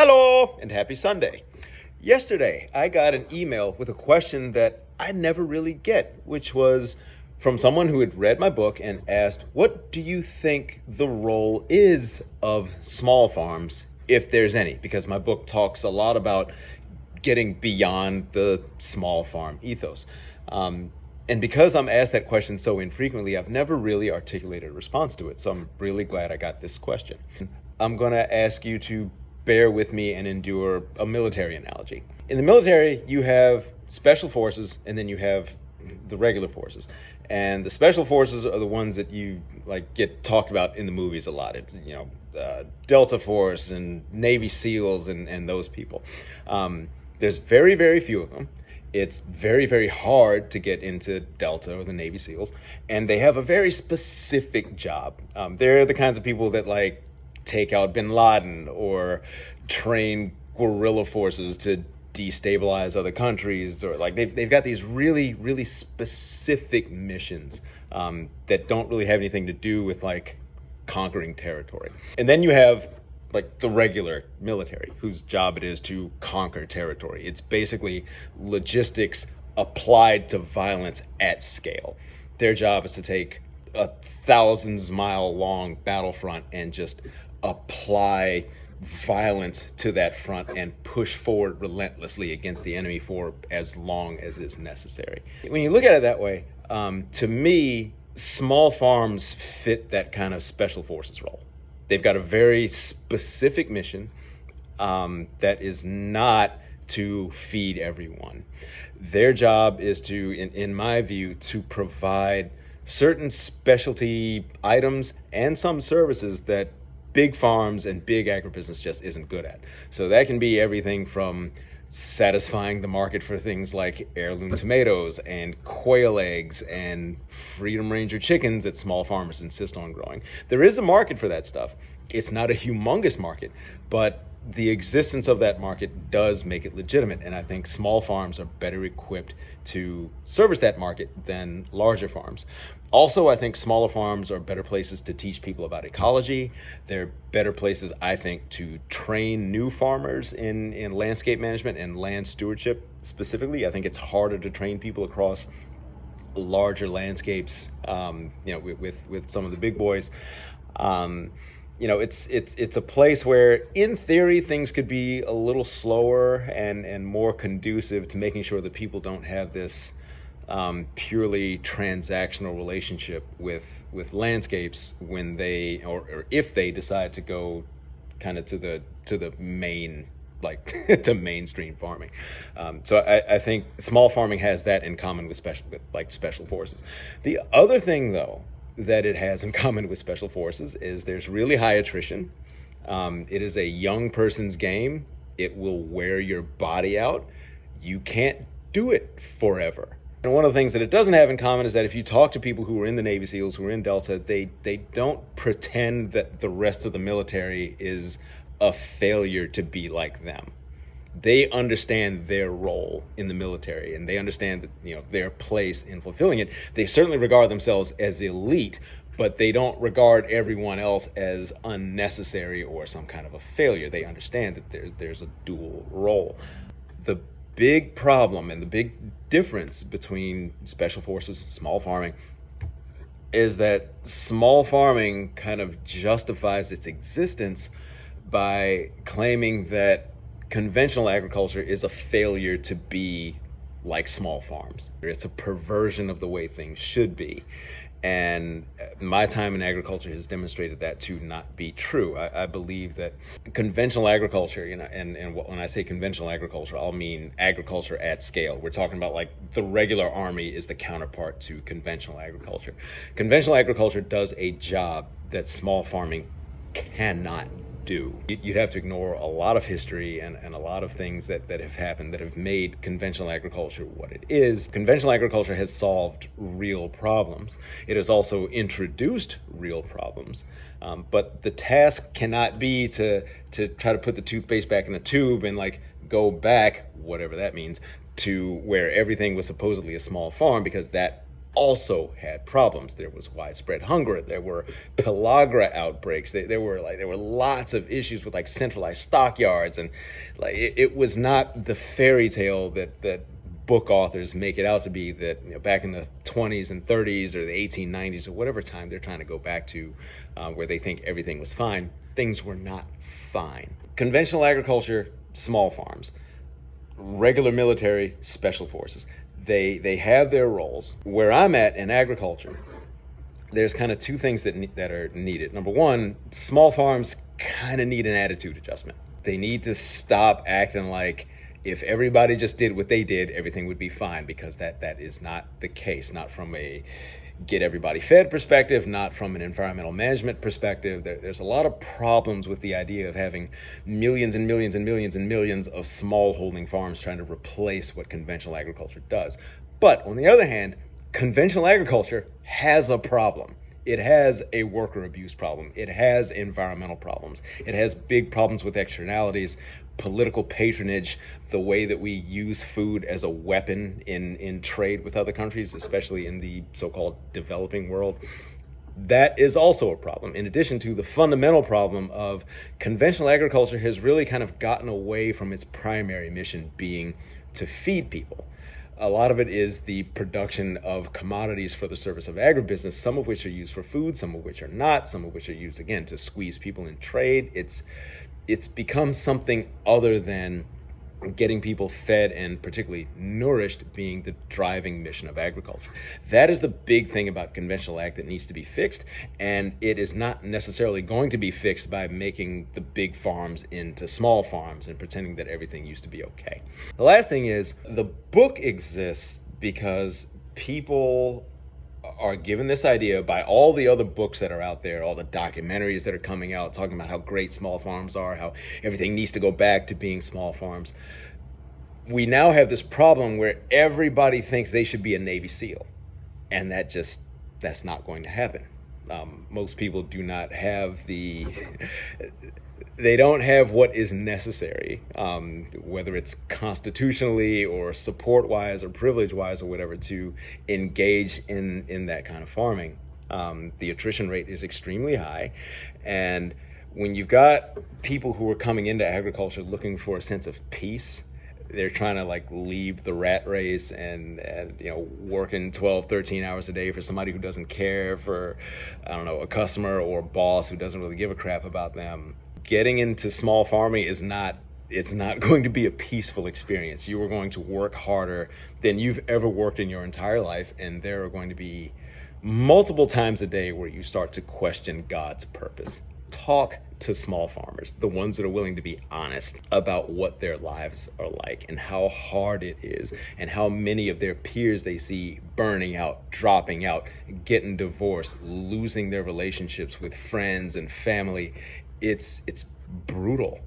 Hello and happy Sunday. Yesterday, I got an email with a question that I never really get, which was from someone who had read my book and asked, what do you think the role is of small farms, if there's any? Because my book talks a lot about getting beyond the small farm ethos. And because I'm asked that question so infrequently, I've never really articulated a response to it. So I'm really glad I got this question. I'm going to ask you to bear with me and endure a military analogy. In the military, you have special forces and then you have the regular forces. And the special forces are the ones that you get talked about in the movies a lot. It's, Delta Force and Navy SEALs and those people. There's very, very few of them. It's very, very hard to get into Delta or the Navy SEALs, and they have a very specific job. They're the kinds of people that take out bin Laden or train guerrilla forces to destabilize other countries, or they've got these really, really specific missions that don't really have anything to do with conquering territory. And then you have the regular military, whose job it is to conquer territory. It's basically logistics applied to violence at scale. Their job is to take a thousands-mile long battlefront and just apply violence to that front and push forward relentlessly against the enemy for as long as is necessary. When you look at it that way, to me, small farms fit that kind of special forces role. They've got a very specific mission that is not to feed everyone. Their job is to, in my view, to provide certain specialty items and some services that big farms and big agribusiness just isn't good at. So that can be everything from satisfying the market for things like heirloom tomatoes and quail eggs and Freedom Ranger chickens that small farmers insist on growing. There is a market for that stuff. It's not a humongous market, but the existence of that market does make it legitimate, and I think small farms are better equipped to service that market than larger farms. Also, I think smaller farms are better places to teach people about ecology. They're better places, I think, to train new farmers in landscape management and land stewardship specifically. I think it's harder to train people across larger landscapes, with some of the big boys. It's a place where, in theory, things could be a little slower and more conducive to making sure that people don't have this purely transactional relationship with landscapes when they or if they decide to go kind of to the main to mainstream farming. So I think small farming has that in common with special forces. The other thing, though, that it has in common with special forces is there's really high attrition. It is a young person's game. It will wear your body out. You can't do it forever. And one of the things that it doesn't have in common is that if you talk to people who are in the Navy SEALs, who are in Delta, they don't pretend that the rest of the military is a failure to be like them. They understand their role in the military, and they understand that, their place in fulfilling it. They certainly regard themselves as elite, but they don't regard everyone else as unnecessary or some kind of a failure. They understand that there's a dual role. The big problem and the big difference between special forces and small farming is that small farming kind of justifies its existence by claiming that conventional agriculture is a failure to be like small farms. It's a perversion of the way things should be. And my time in agriculture has demonstrated that to not be true. I believe that conventional agriculture, and when I say conventional agriculture, I'll mean agriculture at scale. We're talking about the regular army is the counterpart to conventional agriculture. Conventional agriculture does a job that small farming cannot do. You'd have to ignore a lot of history and a lot of things that have happened that have made conventional agriculture what it is. Conventional agriculture has solved real problems. It has also introduced real problems. But the task cannot be to try to put the toothpaste back in the tube and go back, whatever that means, to where everything was supposedly a small farm, because that also had problems. There was widespread hunger. There were pellagra outbreaks. There were lots of issues with like centralized stockyards, and like it was not the fairy tale that book authors make it out to be, that back in the 20s and 30s or the 1890s or whatever time they're trying to go back to, where they think everything was fine. Things were not fine. Conventional agriculture, small farms, regular military, special forces. They have their roles. Where I'm at in agriculture, there's kind of two things that are needed. Number one, small farms kind of need an attitude adjustment. They need to stop acting like if everybody just did what they did, everything would be fine, because that is not the case. Not from a get everybody fed perspective, not from an environmental management perspective. There's a lot of problems with the idea of having millions and millions and millions and millions of small holding farms trying to replace what conventional agriculture does. But on the other hand, conventional agriculture has a problem. It has a worker abuse problem. It has environmental problems. It has big problems with externalities, political patronage, the way that we use food as a weapon in trade with other countries, especially in the so-called developing world. That is also a problem, in addition to the fundamental problem of conventional agriculture has really kind of gotten away from its primary mission being to feed people. A lot of it is the production of commodities for the service of agribusiness, some of which are used for food, some of which are not, some of which are used, again, to squeeze people in trade. It's become something other than getting people fed and particularly nourished being the driving mission of agriculture. That is the big thing about conventional ag that needs to be fixed, and it is not necessarily going to be fixed by making the big farms into small farms and pretending that everything used to be okay. The last thing is, the book exists because people are given this idea by all the other books that are out there, all the documentaries that are coming out talking about how great small farms are, how everything needs to go back to being small farms. We now have this problem where everybody thinks they should be a Navy SEAL, and that's not going to happen. Most people do not have they don't have what is necessary, whether it's constitutionally or support-wise or privilege-wise or whatever, to engage in that kind of farming. The attrition rate is extremely high, and when you've got people who are coming into agriculture looking for a sense of peace, they're trying to like leave the rat race and working 12, 13 hours a day for somebody who doesn't care, for a customer or a boss who doesn't really give a crap about them. Getting into small farming it's not going to be a peaceful experience. You are going to work harder than you've ever worked in your entire life, and there are going to be multiple times a day where you start to question God's purpose. Talk to small farmers, the ones that are willing to be honest about what their lives are like and how hard it is, and how many of their peers they see burning out, dropping out, getting divorced, losing their relationships with friends and family. It's brutal.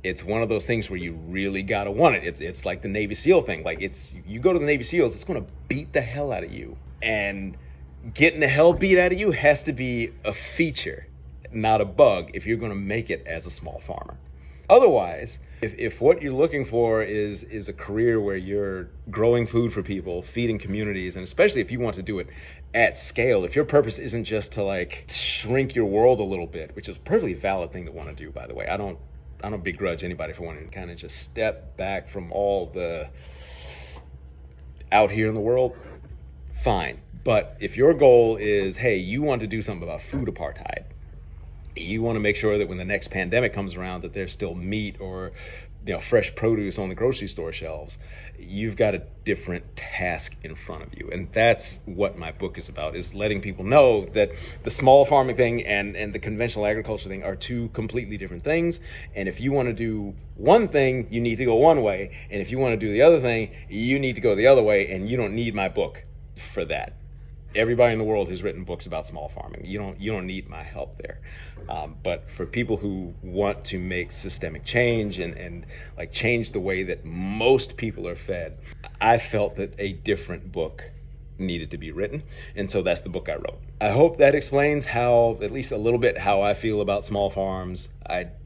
It's one of those things where you really gotta want it. It's like the Navy SEAL thing. Like, you go to the Navy SEALs, it's gonna beat the hell out of you, and getting the hell beat out of you has to be a feature, not a bug, if you're going to make it as a small farmer. Otherwise, if what you're looking for is a career where you're growing food for people, feeding communities, and especially if you want to do it at scale, if your purpose isn't just to like shrink your world a little bit, which is a perfectly valid thing to want to do, by the way. I don't begrudge anybody for wanting to kind of just step back from all the out here in the world, fine. But if your goal is, hey, you want to do something about food apartheid, you want to make sure that when the next pandemic comes around that there's still meat or fresh produce on the grocery store shelves, you've got a different task in front of you. And that's what my book is about, is letting people know that the small farming thing and the conventional agriculture thing are two completely different things. And if you want to do one thing, you need to go one way. And if you want to do the other thing, you need to go the other way. And you don't need my book for that. Everybody in the world has written books about small farming. You don't need my help there. But for people who want to make systemic change and like change the way that most people are fed, I felt that a different book needed to be written, and so that's the book I wrote. I hope that explains how, at least a little bit, how I feel about small farms.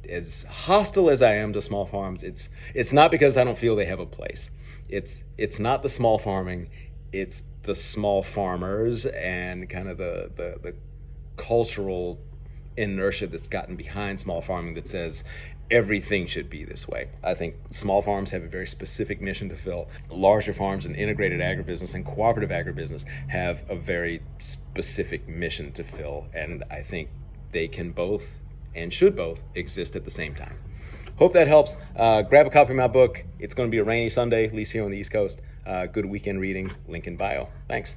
As hostile as I am to small farms, it's not because I don't feel they have a place. It's not the small farming. It's the small farmers and kind of the cultural inertia that's gotten behind small farming that says everything should be this way. I think small farms have a very specific mission to fill. Larger farms and integrated agribusiness and cooperative agribusiness have a very specific mission to fill, and I think they can both and should both exist at the same time. Hope that helps. Grab a copy of my book. It's going to be a rainy Sunday, at least here on the East Coast. Good weekend reading. Link in bio. Thanks.